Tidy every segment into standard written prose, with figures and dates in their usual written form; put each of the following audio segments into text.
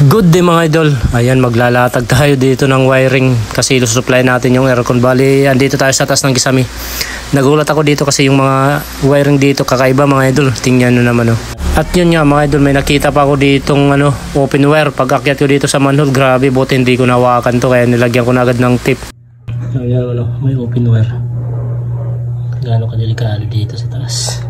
Good day mga idol. Ayan, maglalatag tayo dito ng wiring kasi isusupply natin yung aircon. Bali, andito tayo sa taas ng Kisami. Nagulat ako dito kasi yung mga wiring dito kakaiba mga idol. Tingnan nyo naman oh. At yun nga mga idol, may nakita pa ako ditong open wire. Pag akyat ko dito sa manhole, grabe, buti hindi ko nawakan to kaya nilagyan ko na agad ng tip. Ayan may open wire. Gaano kadelikado dito sa taas.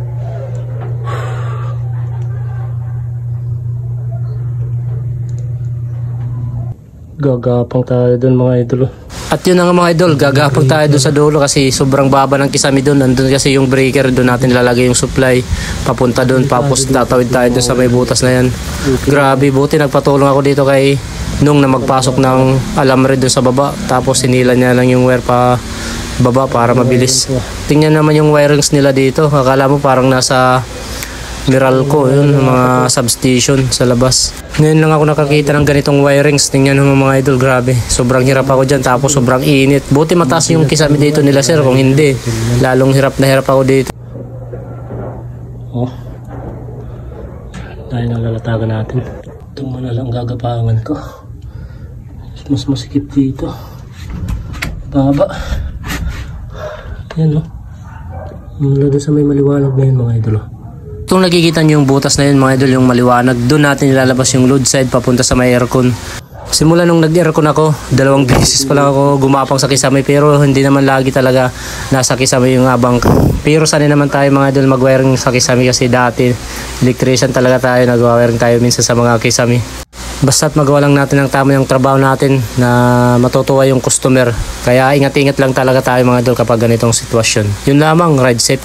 Gagapang tayo dun mga idol. At yun na nga mga idol, gagapang tayo dun sa dulo kasi sobrang baba ng Kisami dun. Nandun kasi yung breaker, dun natin nilalagay yung supply papunta dun, tapos tatawid tayo dun sa may butas na yan. Grabe, buti nagpatulong ako dito kay Nung na magpasok ng alamre dun sa baba, tapos sinila niya lang yung wire pa baba para mabilis. Tingnan naman yung wirings nila dito, akala mo parang nasa Meralco, yun, mga substation sa labas. Ngayon lang ako nakakita ng ganitong wirings. Tingnan mo mga idol, grabe. Sobrang hirap ako dyan, tapos sobrang init. Buti mataas yung Kisami dito nila sir, kung hindi, lalong hirap na hirap ako dito. Oh, dahil nalalatagan natin. Itong mo na lang gagapangan ko. Mas masikip dito. Baba. Yan o. Mula doon sa may maliwanag na yun mga idol. Kung nakikita nyo yung butas na yun mga idol, yung maliwanag, doon natin ilalabas yung load side papunta sa may aircon. Simula nung nag-aircon ako, 2 beses pa lang ako gumapang sa Kisami, pero hindi naman lagi talaga nasa Kisami yung abang. Pero sanay naman tayo mga idol mag-wiring sa Kisami kasi dati electrician talaga tayo, nag-wiring tayo minsan sa mga Kisami. Basta't magawa lang natin ang tama yung trabaho natin na matutuwa yung customer. Kaya ingat-ingat lang talaga tayo mga idol kapag ganitong sitwasyon. Yun lamang, ride safe.